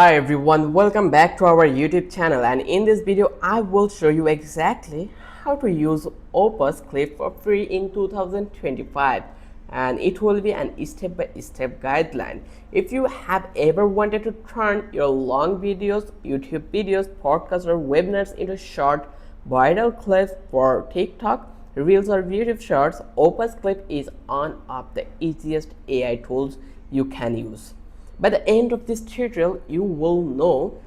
Hi everyone, welcome back to our YouTube channel, and in this video I will show you exactly how to use Opus Clip for free in 2025, and it will be an step-by-step guideline. If you have ever wanted to turn your long videos, YouTube videos, podcasts or webinars into short viral clips for TikTok, Reels or YouTube Shorts, Opus Clip is one of the easiest AI tools you can use. By the end of this tutorial, you will know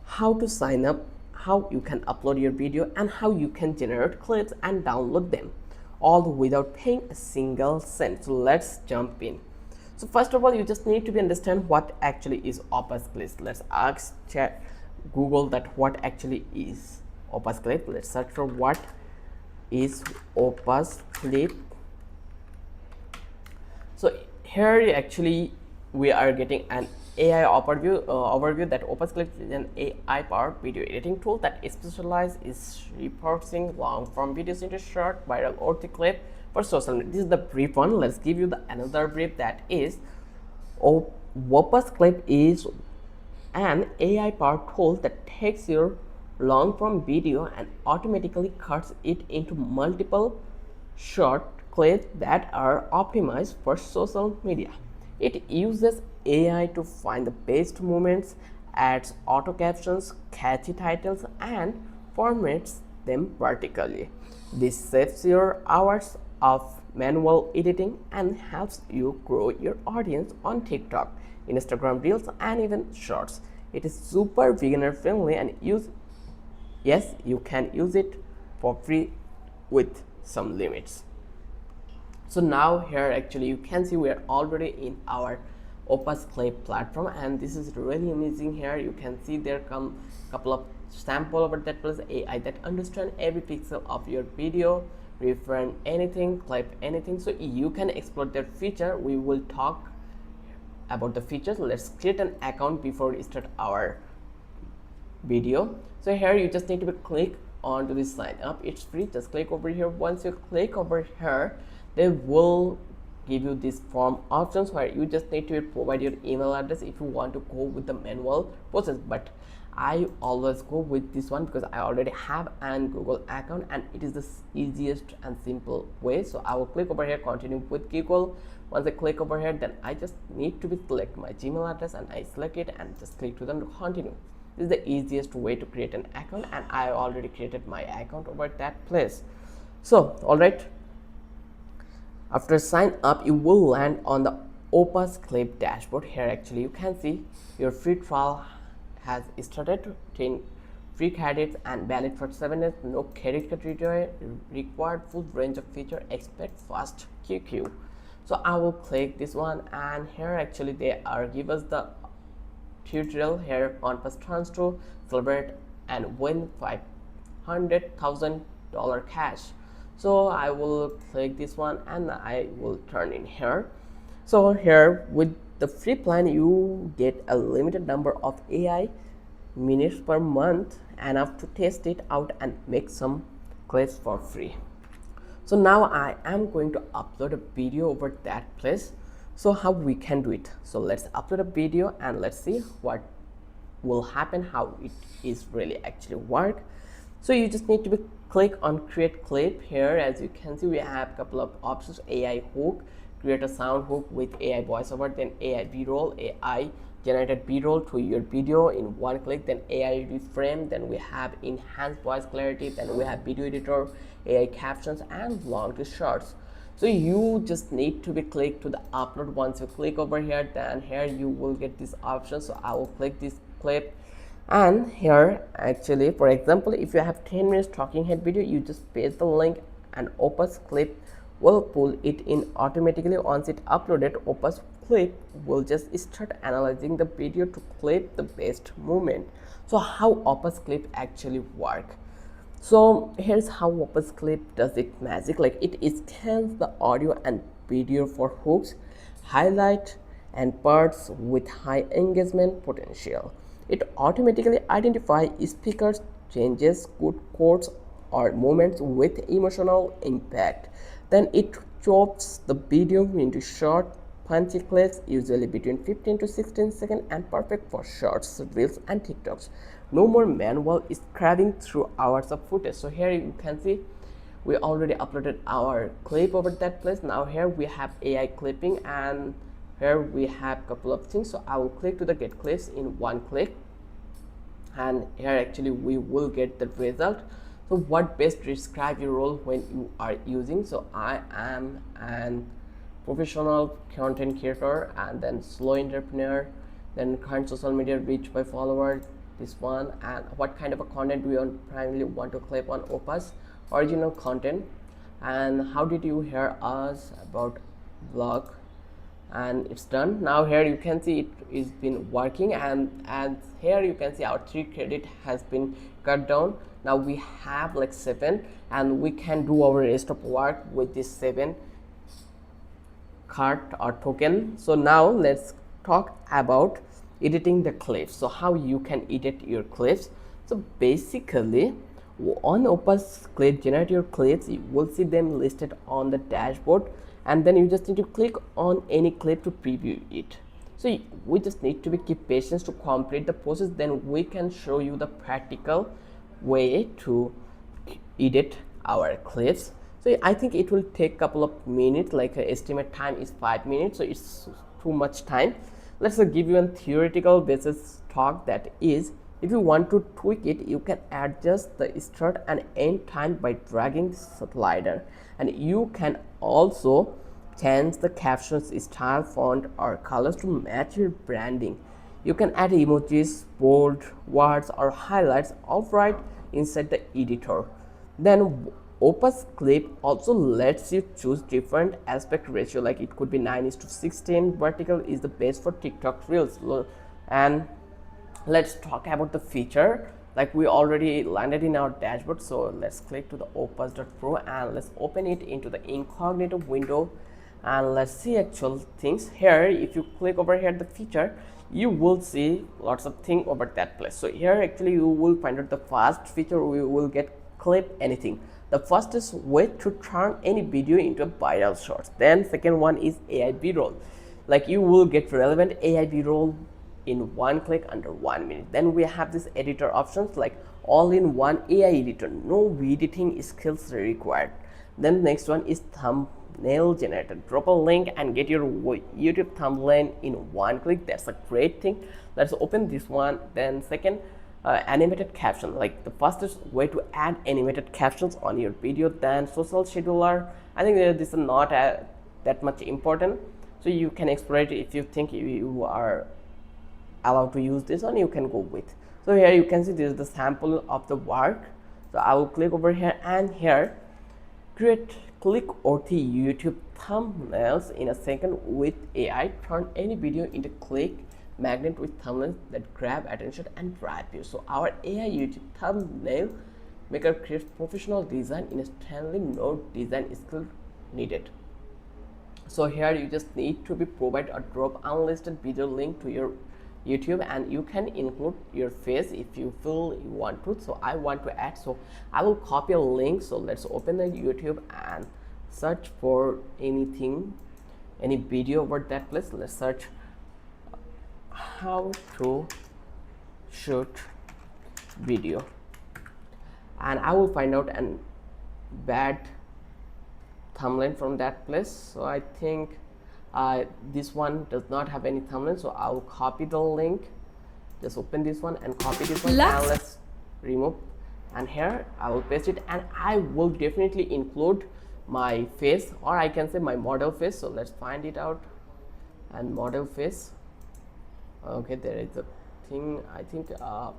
how to sign up, how you can upload your video, and how you can generate clips and download them, all without paying a single cent. So let's jump in. So first of all, you just need to understand what actually is Opus Clip. Let's ask Google that what actually is Opus Clip. Let's search for what is Opus Clip. So here actually we are getting an AI overview that Opus Clip is an AI-powered video editing tool that specializes in repurposing long-form videos into short, viral, or the clip for social media. This is the brief one. Let's give you another brief, that is Opus Clip is an AI-powered tool that takes your long-form video and automatically cuts it into multiple short clips that are optimized for social media. It uses AI to find the best moments, adds auto captions, catchy titles, and formats them vertically. This saves your hours of manual editing and helps you grow your audience on TikTok, Instagram Reels, and even Shorts. It is super beginner friendly and you can use it for free with some limits. So now here actually you can see we are already in our Opus Clip platform, and this is really amazing. Here you can see there come couple of sample over that plus AI that understand every pixel of your video, refrain anything, clip anything, so you can explore that feature. We will talk about the features. Let's create an account before we start our video. So here you just need to click on to this sign up. It's free. Just click over here. Once you click over here, they will give you this form options where you just need to provide your email address if you want to go with the manual process, but I always go with this one because I already have an Google account and it is the easiest and simple way. So I will click over here, continue with Google. Once I click over here, then I just need to select my Gmail address and I select it and just click to then continue. This is the easiest way to create an account, and I already created my account over that place. So all right, after sign up, you will land on the Opus Clip dashboard. Here actually you can see your free trial has started, 10 free credits and valid for 7 days, no credit card required, full range of feature, expect fast QQ. So I will click this one, and here actually they are give us the tutorial here on first chance to celebrate and win $500,000 cash. So I will click this one and I will turn in here. So here with the free plan you get a limited number of AI minutes per month, enough to test it out and make some clips for free. So now I am going to upload a video over that place. So how we can do it? So let's upload a video and let's see what will happen, how it is really actually work. So you just need to click on create clip. Here as you can see we have a couple of options: AI hook, create a sound hook with AI voiceover, then AI b-roll, AI generated b-roll to your video in one click, then AI reframe, then we have enhanced voice clarity, then we have video editor, AI captions, and long to shorts. So you just need to click to the upload. Once you click over here, then here you will get this option. So I will click this clip, and here actually for example if you have 10 minutes talking head video, you just paste the link and Opus Clip will pull it in automatically. Once it uploaded, Opus Clip will just start analyzing the video to clip the best moment. So how Opus Clip actually work? So here's how Opus Clip does it magic. Like it scans the audio and video for hooks, highlight, and parts with high engagement potential. It automatically identifies speakers, changes, good quotes, or moments with emotional impact. Then it chops the video into short punchy clips, usually between 15 to 16 seconds, and perfect for shorts, reels, and TikToks. No more manual scrubbing through hours of footage. So here you can see we already uploaded our clip over that place. Now here we have AI clipping, and here we have couple of things. So I will click to the get clips in one click, and here actually we will get the result. So what best describe your role when you are using? So I am an professional content creator, and then slow entrepreneur, then current social media reach by follower, this one, and what kind of a content we primarily want to clip on Opus, original content, and how did you hear us about vlog, and it's done. Now here you can see it is been working, and here you can see our 3 credit has been cut down. Now we have like 7, and we can do our rest of work with this 7 card or token. So now let's talk about editing the clips. So how you can edit your clips. So basically on Opus clip generate your clips, you will see them listed on the dashboard, and then you just need to click on any clip to preview it. So we just need to be keep patience to complete the process, then we can show you the practical way to edit our clips. So I think it will take couple of minutes, like estimate time is 5 minutes, so it's too much time. Let's give you a theoretical basis talk, that is, if you want to tweak it, you can adjust the start and end time by dragging the slider, and you can also change the captions style, font, or colors to match your branding. You can add emojis, bold words, or highlights all right inside the editor. Then Opus clip also lets you choose different aspect ratio, like it could be 9:16. Vertical is the best for TikTok reels. And let's talk about the feature, like we already landed in our dashboard. So let's click to the opus.pro, and let's open it into the incognito window, and let's see actual things here. If you click over here the feature, you will see lots of things over that place. So here actually you will find out the first feature, we will get clip anything. The first is way to turn any video into a viral short. Then second one is AI B-roll, like you will get relevant AI B-roll in one click under 1 minute. Then we have this editor options, like all-in-one AI editor, no editing skills required. Then next one is thumbnail generator, drop a link and get your YouTube thumbnail in one click. That's a great thing. Let's open this one. Then second, animated caption, like the fastest way to add animated captions on your video. Then social scheduler, I think this is not that much important, so you can explore it. If you think you are allowed to use this one, you can go with. So here you can see this is the sample of the work. So I will click over here, and here create click-worthy YouTube thumbnails in a second with AI. Turn any video into click magnet with thumbnails that grab attention and drive views. So our AI YouTube thumbnail maker creates professional design instantly, no design skill needed. So here you just need to be provide a drop unlisted video link to your YouTube, and you can include your face if you feel you want to. So I want to add, so I will copy a link. So let's open the YouTube and search for anything, any video over that place. Let's search how to shoot video, and I will find out an bad thumbnail from that place. So I think this one does not have any thumbnail, so I will copy the link, just open this one and copy this one, and let's remove, and here I will paste it, and I will definitely include my face, or I can say my model face. So let's find it out, and model face. Okay, there is a thing. I think I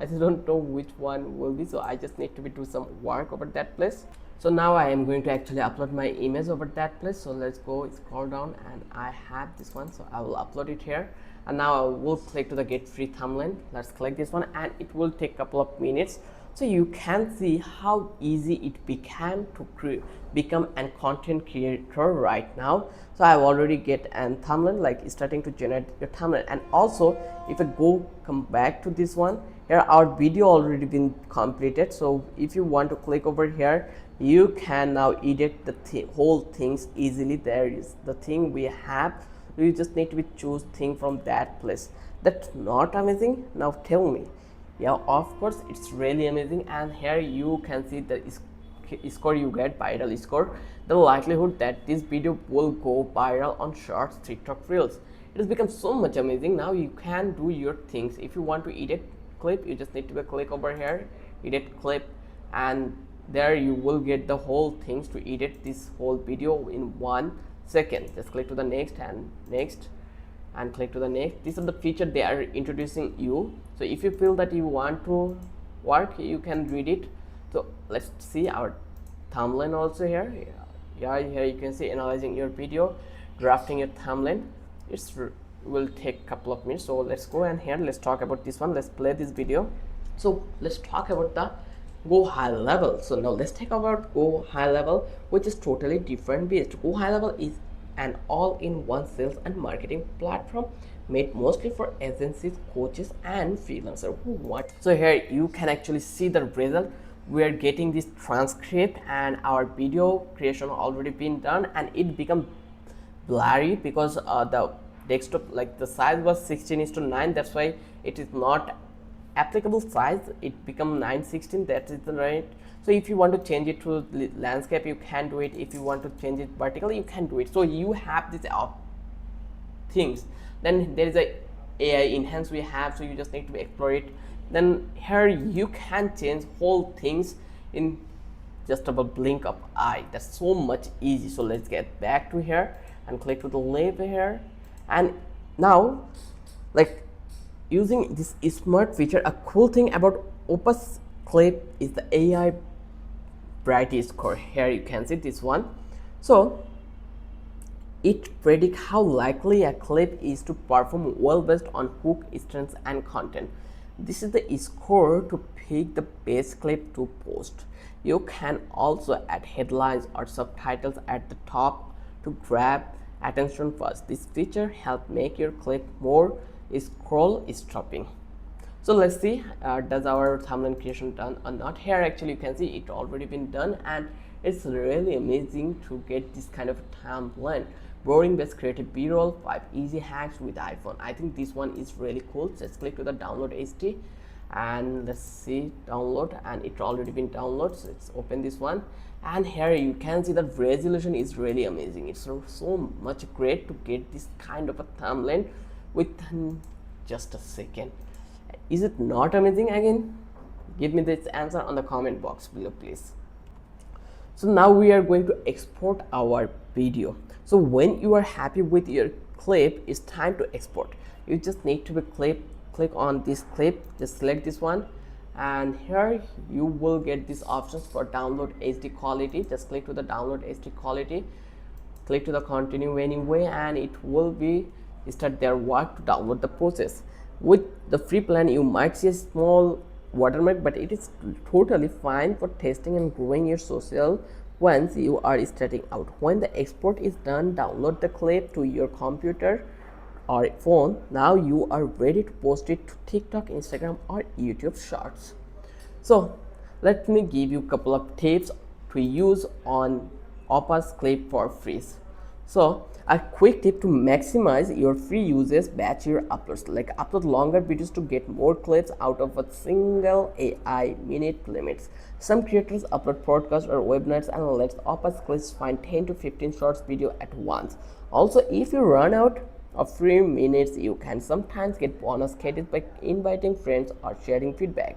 just don't know which one will be, so I just need to do some work over that place. So now I am going to actually upload my image over that place. So let's go scroll down, and I have this one, so I will upload it here. And now I will click to the get free thumbnail. Let's click this one, and it will take a couple of minutes. So you can see how easy it became to become a content creator right now. So I've already get a thumbnail, like starting to generate your thumbnail. And also if I come back to this one, here our video already been completed. So if you want to click over here, you can now edit the whole things easily. There is the thing we have You just need to be choose thing from that place. That's not amazing? Now tell me. Yeah, of course it's really amazing. And here you can see the score you get, viral score, the likelihood that this video will go viral on shorts, TikTok reels. It has become so much amazing. Now you can do your things. If you want to edit clip, you just need to click over here, edit clip, and there you will get the whole things to edit this whole video in 1 second. Just click to the next and next and click to the next. These are the feature they are introducing you. So if you feel that you want to work, you can read it. So let's see our thumbnail also here. Yeah, here you can see analyzing your video, drafting your thumbnail. It's will take a couple of minutes. So let's go, and here let's talk about this one. Let's play this video. So let's talk about the Go High Level. So now let's talk about Go High Level, which is totally different beast. Go High Level is an all-in-one sales and marketing platform made mostly for agencies, coaches, and freelancers who want. So here you can actually see the result. We are getting this transcript, and our video creation already been done, and it become blurry because the desktop, like the size was 16:9. That's why it is not applicable size. It become 9:16. That is the right. So if you want to change it to landscape, you can do it. If you want to change it vertically, you can do it. So you have these things. Then there is a AI enhance we have, so you just need to explore it. Then here you can change whole things in just a blink of eye. That's so much easy. So let's get back to here and click to the left here. And now, like, using this smart feature, a cool thing about Opus clip is the AI brightness score. Here you can see this one. So it predicts how likely a clip is to perform well based on hook, strengths, and content. This is the score to pick the best clip to post. You can also add headlines or subtitles at the top to grab attention first. This feature helps make your clip more scroll stopping. So let's see, does our thumbnail creation done or not? Here actually you can see it already been done, and it's really amazing to get this kind of thumbnail. Boring based creative b-roll, 5 easy hacks with iPhone. I think this one is really cool. Let's click to the download HD and let's see download, and it already been downloaded. So let's open this one, and here you can see the resolution is really amazing. It's so much great to get this kind of a thumbnail within just a second. Is it not amazing? Again, give me this answer on the comment box below, please. So now we are going to export our video. So when you are happy with your clip, it's time to export. You just need to click on this clip, just select this one, and here you will get these options for download HD quality. Just click to the download HD quality, click to the continue anyway, and it will be start their work to download the process. With the free plan, you might see a small watermark, but it is totally fine for testing and growing your social once you are starting out. When the export is done, download the clip to your computer or phone. Now you are ready to post it to TikTok, Instagram, or YouTube Shorts. So let me give you a couple of tips to use on Opus clip for free. So a quick tip to maximize your free usage: batch your uploads. Like, upload longer videos to get more clips out of a single AI minute limits. Some creators upload podcasts or webinars and let Opus clips find 10 to 15 shorts video at once. Also, if you run out of free minutes, you can sometimes get bonus credits by inviting friends or sharing feedback.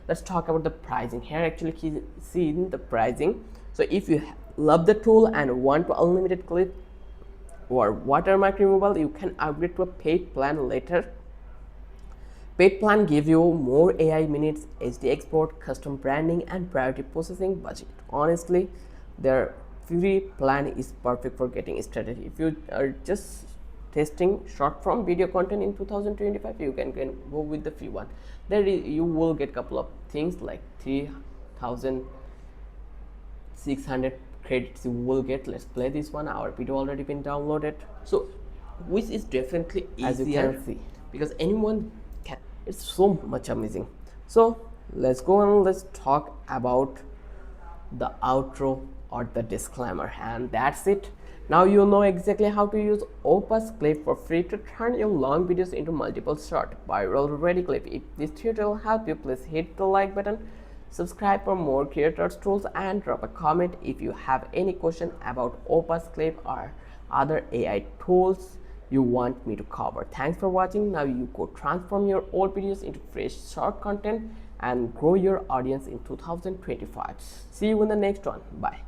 Let's talk about the pricing. Here actually see the pricing. So if you love the tool and want to unlimited clip or watermark removal, you can upgrade to a paid plan later. Paid plan give you more AI minutes, HD export, custom branding, and priority processing budget. Honestly, their free plan is perfect for getting started. If you are just testing short form video content in 2025, you can go with the free one. There you will get couple of things like 3,600 credits you will get. Let's play this one. Our video already been downloaded, so which is definitely easier, as you can see, because anyone can. It's so much amazing. So let's go and let's talk about the outro or the disclaimer, and that's it. Now you know exactly how to use Opus Clip for free to turn your long videos into multiple short, viral ready clip. If this tutorial helped you, please hit the like button, subscribe for more creators tools, and drop a comment if you have any question about Opus Clip or other AI tools you want me to cover. Thanks for watching. Now you could transform your old videos into fresh short content and grow your audience in 2025. See you in the next one. Bye.